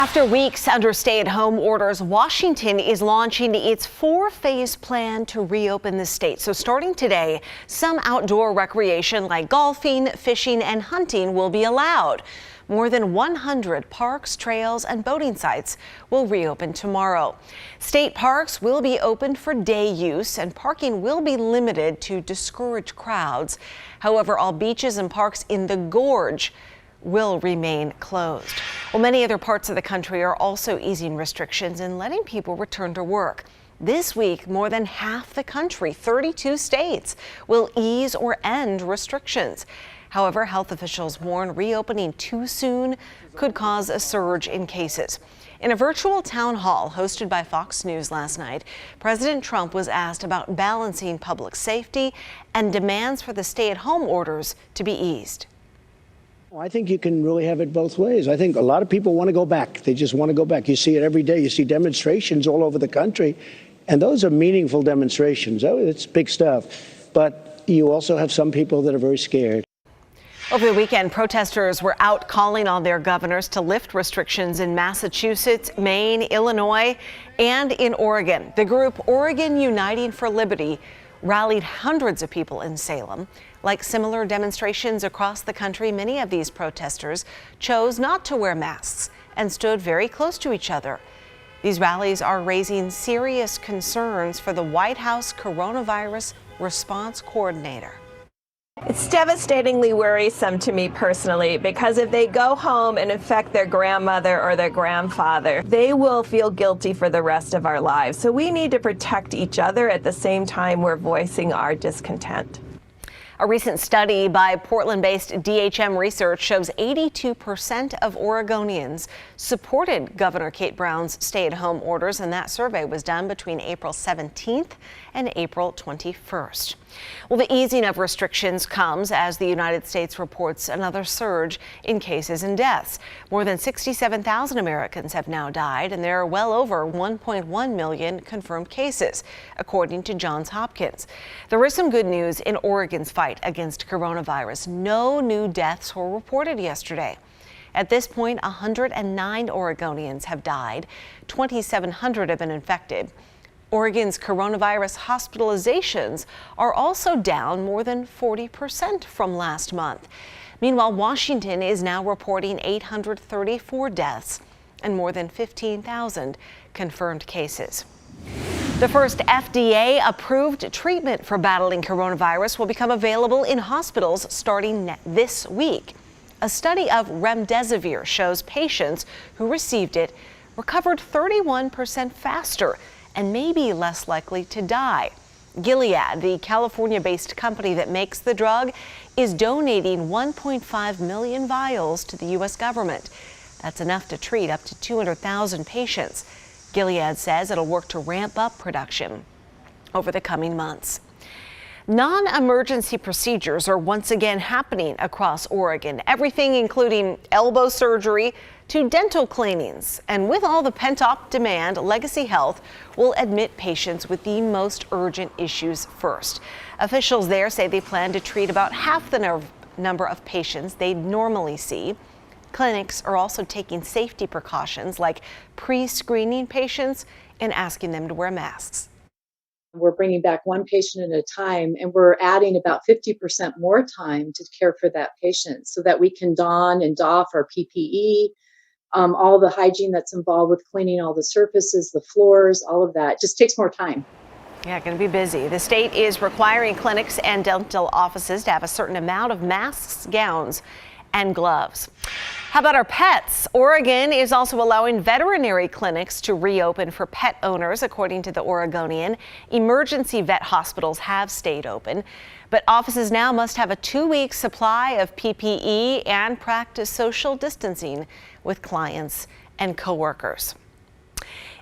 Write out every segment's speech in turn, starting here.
After weeks under stay-at-home orders, Washington is launching its four-phase plan to reopen the state. So starting today, some outdoor recreation like golfing, fishing, and hunting will be allowed. More than 100 parks, trails, and boating sites will reopen tomorrow. State parks will be open for day use, and parking will be limited to discourage crowds. However, all beaches and parks in the gorge will remain closed. Well, many other parts of the country are also easing restrictions and letting people return to work. This week, more than half the country, 32 states, will ease or end restrictions. However, health officials warn reopening too soon could cause a surge in cases. In a virtual town hall hosted by Fox News last night, President Trump was asked about balancing public safety and demands for the stay-at-home orders to be eased. I think you can really have it both ways. I think a lot of people want to go back. They just want to go back. You see it every day. You see demonstrations all over the country, and those are meaningful demonstrations. It's big stuff. But you also have some people that are very scared. Over the weekend, protesters were out calling on their governors to lift restrictions in Massachusetts, Maine, Illinois, and in Oregon. The group Oregon Uniting for Liberty rallied hundreds of people in Salem. Like similar demonstrations across the country, many of these protesters chose not to wear masks and stood very close to each other. These rallies are raising serious concerns for the White House coronavirus response coordinator. It's devastatingly worrisome to me personally, because if they go home and infect their grandmother or their grandfather, they will feel guilty for the rest of our lives. So we need to protect each other at the same time we're voicing our discontent. A recent study by Portland-based DHM Research shows 82% of Oregonians supported Governor Kate Brown's stay-at-home orders, and that survey was done between April 17th and April 21st. Well, the easing of restrictions comes as the United States reports another surge in cases and deaths. More than 67,000 Americans have now died, and there are well over 1.1 million confirmed cases, according to Johns Hopkins. There is some good news in Oregon's fight against coronavirus. No new deaths were reported yesterday. At this point, 109 Oregonians have died. 2,700 have been infected. Oregon's coronavirus hospitalizations are also down more than 40% from last month. Meanwhile, Washington is now reporting 834 deaths and more than 15,000 confirmed cases. The first FDA-approved treatment for battling coronavirus will become available in hospitals starting this week. A study of remdesivir shows patients who received it recovered 31% faster and may be less likely to die. Gilead, the California-based company that makes the drug, is donating 1.5 million vials to the U.S. government. That's enough to treat up to 200,000 patients. Gilead says it'll work to ramp up production over the coming months. Non-emergency procedures are once again happening across Oregon. Everything including elbow surgery to dental cleanings. And with all the pent-up demand, Legacy Health will admit patients with the most urgent issues first. Officials there say they plan to treat about half the number of patients they'd normally see. Clinics are also taking safety precautions like pre-screening patients and asking them to wear masks. We're bringing back one patient at a time, and we're adding about 50% more time to care for that patient so that we can don and doff our PPE, all the hygiene that's involved with cleaning all the surfaces, the floors, all of that. Just takes more time. Yeah, going to be busy. The state is requiring clinics and dental offices to have a certain amount of masks, gowns, and gloves. How about our pets? Oregon is also allowing veterinary clinics to reopen for pet owners, according to the Oregonian. Emergency vet hospitals have stayed open, but offices now must have a 2-week supply of PPE and practice social distancing with clients and coworkers.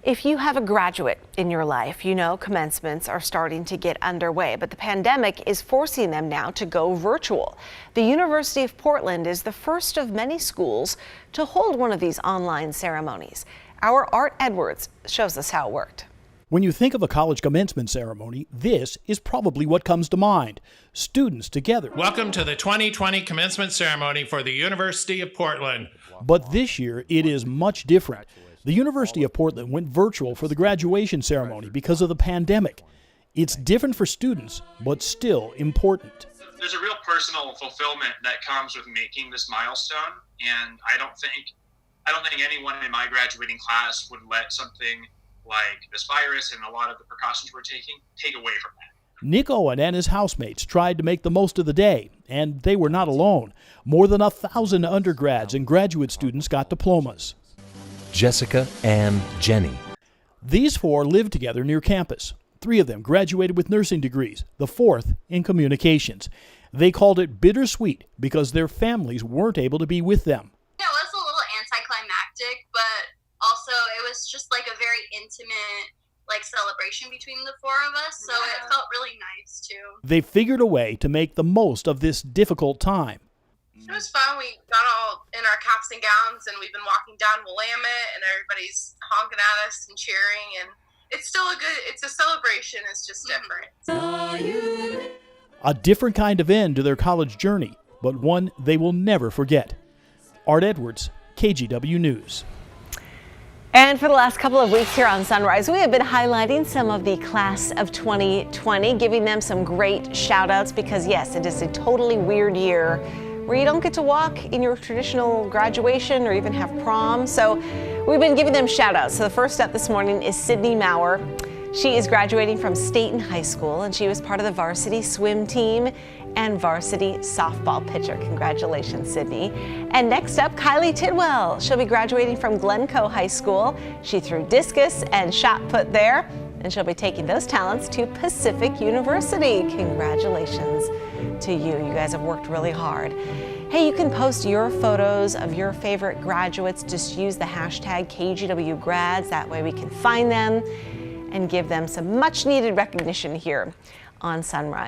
If you have a graduate in your life, you know commencements are starting to get underway, but the pandemic is forcing them now to go virtual. The University of Portland is the first of many schools to hold one of these online ceremonies. Our Art Edwards shows us how it worked. When you think of a college commencement ceremony, this is probably what comes to mind. Students together. Welcome to the 2020 commencement ceremony for the University of Portland. But this year, it is much different. The University of Portland went virtual for the graduation ceremony because of the pandemic. It's different for students, but still important. There's a real personal fulfillment that comes with making this milestone, and I don't think anyone in my graduating class would let something like this virus and a lot of the precautions we're taking take away from that. Nick Owen and his housemates tried to make the most of the day, and they were not alone. More than 1,000 undergrads and graduate students got diplomas. Jessica and Jenny. These four lived together near campus. 3 of them graduated with nursing degrees, the 4th in communications. They called it bittersweet because their families weren't able to be with them. It was a little anticlimactic, but also it was just like a very intimate celebration between the 4 of us, so it felt really nice too. They figured a way to make the most of this difficult time. It was fun. We got all in our caps and gowns, and we've been walking down Willamette, and everybody's honking at us and cheering, and it's still it's a celebration. It's just different. A different kind of end to their college journey, but one they will never forget. Art Edwards, KGW News. And for the last couple of weeks here on Sunrise, we have been highlighting some of the class of 2020, giving them some great shout outs because yes, it is a totally weird year where you don't get to walk in your traditional graduation or even have prom. So we've been giving them shout outs. So the first up this morning is Sydney Maurer. She is graduating from Staten High School and she was part of the varsity swim team and varsity softball pitcher. Congratulations, Sydney. And next up, Kylie Tidwell. She'll be graduating from Glencoe High School. She threw discus and shot put there, and she'll be taking those talents to Pacific University. Congratulations to you. You guys have worked really hard. Hey, you can post your photos of your favorite graduates. Just use the hashtag KGWGrads. That way we can find them and give them some much needed recognition here on Sunrise.